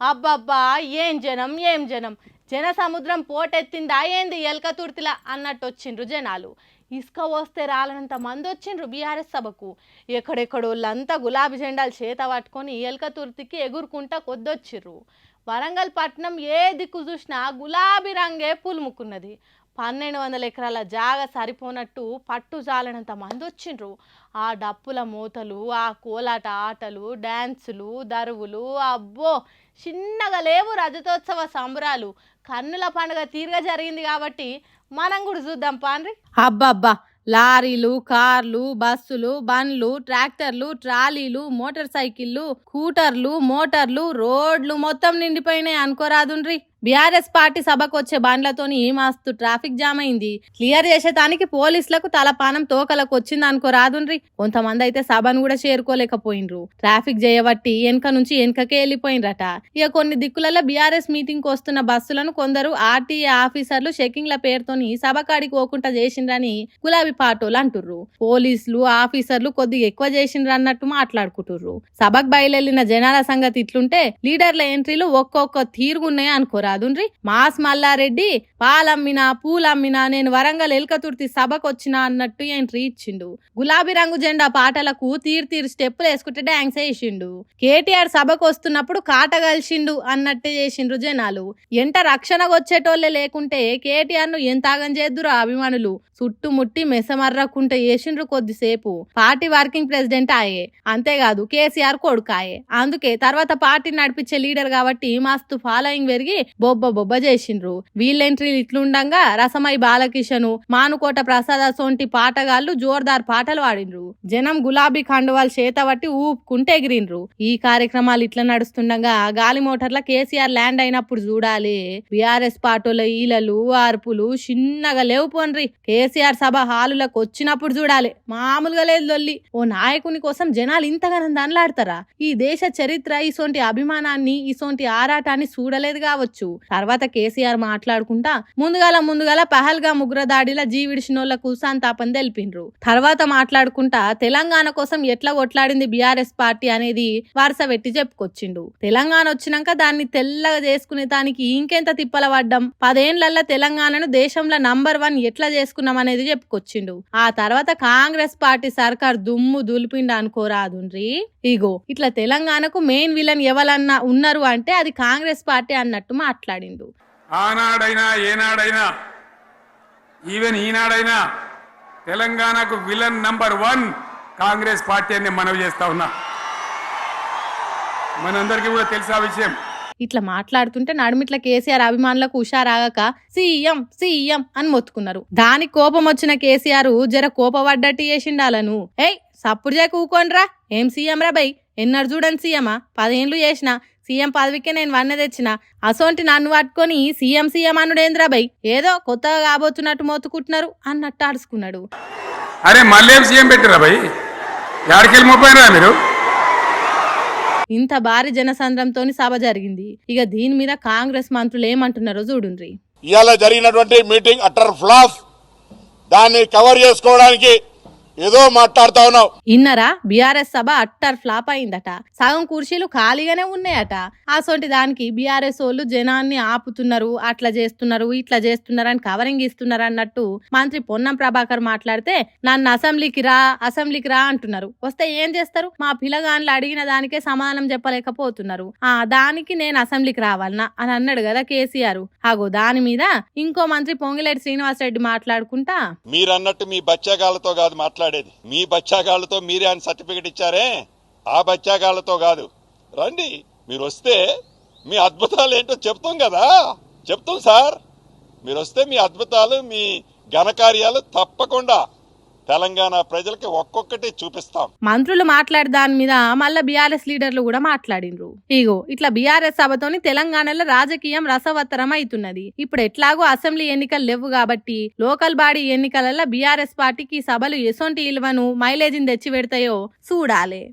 అబ్బబ్బా ఏం జనం ఏం జనం జన సముద్రం పోటెత్తిందా ఏంది ఎలక తుర్తిలా అన్నట్టు వచ్చిండ్రు జనాలు. ఇసుక వస్తే రాలనంత మంది వచ్చిండ్రు బీఆర్ఎస్ సభకు. ఎక్కడెక్కడోళ్ళంతా గులాబీ జెండాలు చేత పట్టుకొని ఎలక తుర్తికి ఎగురుకుంటా కొద్దొచ్చిర్రు. వరంగల్ పట్టణం ఏ దిక్కు చూసినా గులాబీ రంగే పులుముకున్నది. 1200 ఎకరాల జాగ సరిపోనట్టు పట్టు జాలనంత మంది వచ్చిండ్రు. ఆ డప్పుల మూతలు, ఆ కోలాట ఆటలు, డ్యాన్సులు, దరువులు, అబ్బో చిన్నగా లేవు రజతోత్సవ సంబరాలు. కన్నుల పండుగ తీరుగా జరిగింది కాబట్టి మనం కూడా చూద్దాం పాండ్రి. అబ్బబ్బా లారీలు, కార్లు, బస్సులు, బండ్లు, ట్రాక్టర్లు, ట్రాలీలు, మోటార్ సైకిళ్ళు, స్కూటర్లు, మోటార్లు, రోడ్లు మొత్తం నిండిపోయినాయి అనుకోరాదుండ్రి. బీఆర్ఎస్ పార్టీ సభకు వచ్చే బండ్లతోని మస్తు ట్రాఫిక్ జామ్ అయింది. క్లియర్ చేసేదానికి పోలీసులకు తలపానం తోకలకు వచ్చింది అనుకోరాదుండ్రి. కొంతమంది అయితే సభను కూడా చేరుకోలేకపోయినరు. ట్రాఫిక్ చేయబట్టి వెనక నుంచి వెనకకే వెళ్ళిపోయినరట. ఇక కొన్ని దిక్కులలో బీఆర్ఎస్ మీటింగ్ కు వస్తున్న బస్సులను కొందరు ఆర్టీఏ ఆఫీసర్లు చెకింగ్ల పేరుతోని సభ కాడికి పోకుండా చేసిండ్రని గులాబీ పాటోలు అంటుర్రు. పోలీసులు ఆఫీసర్లు కొద్దిగా ఎక్కువ చేసిండ్రు అన్నట్టు మాట్లాడుకుంటుర్రు. సభకు బయలుదేరిన జనాల సంగతి ఇట్లుంటే లీడర్ల ఎంట్రీలు ఒక్కొక్క తీరుగున్నాయి అనుకోరా అదుండ్రి. మాస్ మల్లారెడ్డి పాలమ్మినా పూలమ్మినా నేను వరంగల్ ఎల్కతుర్తి సభకు వచ్చినా అన్నట్టు ఎంట్రీ ఇచ్చిండు. గులాబీ రంగు జెండా పాటలకు తీరు స్టెప్పులు వేసుకుంటే డాన్స్ వేసిండు. కేటీఆర్ సభకు వస్తున్నప్పుడు కాట కలిసిండు అన్నట్టే చేసిండ్రు జనాలు. ఎంట రక్షణకు వచ్చేటోళ్లే లేకుంటే కేటీఆర్ ను ఎంత ఆగం చేద్దురు అభిమానులు. చుట్టుముట్టి మెసమర్రకుంటే వేసిండ్రు కొద్దిసేపు. పార్టీ వర్కింగ్ ప్రెసిడెంట్ ఆయే, అంతేకాదు కేసీఆర్ కొడుకాయే. అందుకే తర్వాత పార్టీ నడిపించే లీడర్ కాబట్టి మస్తు ఫాలోయింగ్ పెరిగి బొబ్బ చేసిండ్రు. వీళ్ళ ఎంట్రీలు ఇట్లుండగా రసమై బాలకిషను, మానుకోట ప్రసాద సోంటి పాటగాళ్లు జోర్దార్ పాటలు పాడిండ్రు. జనం గులాబీ కండువాలు చేతబట్టి ఊపుకుంటే ఎగిరిండ్రు. ఈ కార్యక్రమాలు ఇట్లా నడుస్తుండగా గాలి మోటార్ల కేసీఆర్ ల్యాండ్ అయినప్పుడు చూడాలి. బీఆర్ఎస్ పార్టీల ఈలలు అర్పులు చిన్నగా లేవు పోన్రి. కేసీఆర్ సభ హాలులకు వచ్చినప్పుడు చూడాలి, మామూలుగా లేదు లొల్లి. ఓ నాయకుని కోసం జనాలు ఇంతగానో దండలాడతారా? ఈ దేశ చరిత్ర ఇసోంటి అభిమానాన్ని ఇసోంటి ఆరాటాన్ని చూడలేదు కావచ్చు. తర్వాత కేసీఆర్ మాట్లాడుకుంటా ముందుగాల పహల్గా ఉగ్రదాడిలా జీవిడిచినోళ్లకు సంతాపం తెలిపిండ్రు. తర్వాత మాట్లాడుకుంటా తెలంగాణ కోసం ఎట్లా కొట్లాడింది బీఆర్ఎస్ పార్టీ అనేది వరుస పెట్టి చెప్పుకొచ్చిండు. తెలంగాణ వచ్చినాక దాన్ని తెల్లగా చేసుకునే దానికి ఇంకెంత తిప్పల పడ్డం, 10 ఏళ్లలో తెలంగాణను దేశంలో నంబర్ 1 ఎట్లా చేసుకున్నాం అనేది చెప్పుకొచ్చిండు. ఆ తర్వాత కాంగ్రెస్ పార్టీ సర్కార్ దుమ్ము దులిపిండు అనుకోరాదుండ్రి. ఇగో ఇట్లా తెలంగాణకు మెయిన్ విలన్ ఎవరన్నా ఉన్నారు అంటే అది కాంగ్రెస్ పార్టీ అన్నట్టు మాట్లాడిండు. ఆనాడైనా ఏనాడైనా ఈవెన్ ఈనాడైనా తెలంగాణకు విలన్ నంబర్ 1 కాంగ్రెస్ పార్టీ అని మనవి చేస్తా ఉన్నా. మనందరికీ కూడా తెలిసే విషయం. ఇట్లా మాట్లాడుతుంటే నడుమిట్ల కేసీఆర్ అభిమానులకు హుషారాగక సీఎం సీఎం అని మొత్తుకున్నారు. దానికి కోపం వచ్చిన కేసీఆర్ జర కోపపడ్డట్టు చేసిండాలను. ఏయ్ సప్పుడు చేయ కూకోండ్రా, ఏం సీఎం రా బై, ఎన్నడు చూడని సీఎమా, 10 ఏళ్ళు చేసిన సీఎం పదవికే నేను వన్నె తెచ్చిన, అసోంటి నన్ను పట్టుకొని సీఎం సీఎం అనుడేంద్రా బై, ఏదో కొత్తగా కాబోతున్నట్టు మొత్తుకుంటున్నారు అన్నట్టు ఆడుచుకున్నాడు. అరే మళ్ళీ సీఎం పెట్టిరా బై, యాడికెళ్ళి మోపోయినరా మీరు? ఇంత భారీ జనసంద్రంతో సభ జరిగింది. ఇక దీని మీద కాంగ్రెస్ మంత్రులు ఏమంటున్నారో చూడుండ్రి. ఇవాళ జరిగినటువంటి మీటింగ్ అటర్ ఫ్లాప్, దాన్ని కవర్ చేసుకోవడానికి ఏదో మాట్లాడుతా ఉన్నావు. ఇన్నరా బీఆర్ఎస్ సభ అట్టర్ ఫ్లాప్ అయిందట. సగం కుర్చీలు ఖాళీగానే ఉన్నాయట. అసొంటి దానికి బీఆర్ఎస్ వాళ్ళు జనాన్ని ఆపుతున్నారు, అట్లా చేస్తున్నారు ఇట్లా చేస్తున్నారు అని కవరింగ్ ఇస్తున్నారు అన్నట్టు మంత్రి పొన్నం ప్రభాకర్ మాట్లాడితే నన్ను అసెంబ్లీకి రా అంటున్నారు. వస్తే ఏం చేస్తారు? మా పిల్లగాన్లు అడిగిన దానికే సమాధానం చెప్పలేకపోతున్నారు. దానికి నేను అసెంబ్లీకి రావాలనా అని అన్నాడు కదా కేసీఆర్. అగో దాని మీద ఇంకో మంత్రి పొంగిలేటి శ్రీనివాసరెడ్డి మాట్లాడుకుంటా, మీరన్నట్టు మీ బచ్చాగాళ్లతో కాదు మాట్లాడేది, మీ బచ్చాగాళ్లతో మీరే అని సర్టిఫికెట్ ఇచ్చారే, ఆ బచ్చాగాళ్లతో కాదు. రండి, మీరు వస్తే మీ అద్భుతాలు ఏంటో చెప్తాం కదా, చెప్తాం సార్. మీరు వస్తే మీ అద్భుతాలు మీ ఘనకార్యాలు తప్పకుండా తెలంగాణ ప్రజలకి ఒక్కొక్కటి చూపిస్తాం. మంత్రులు మాట్లాడే దాని మీద మళ్ళా బీఆర్ఎస్ లీడర్లు కూడా మాట్లాడిండ్రు. ఇగో ఇట్లా బీఆర్ఎస్ సభతోని తెలంగాణలో రాజకీయం రసవత్తరం అవుతున్నది. ఇప్పుడు ఎట్లాగో అసెంబ్లీ ఎన్నికలు లేవు కాబట్టి లోకల్ బాడీ ఎన్నికలలో బీఆర్ఎస్ పార్టీకి సభలు ఎసొంటి ఇలువను మైలేజీని తెచ్చి పెడతాయో చూడాలి.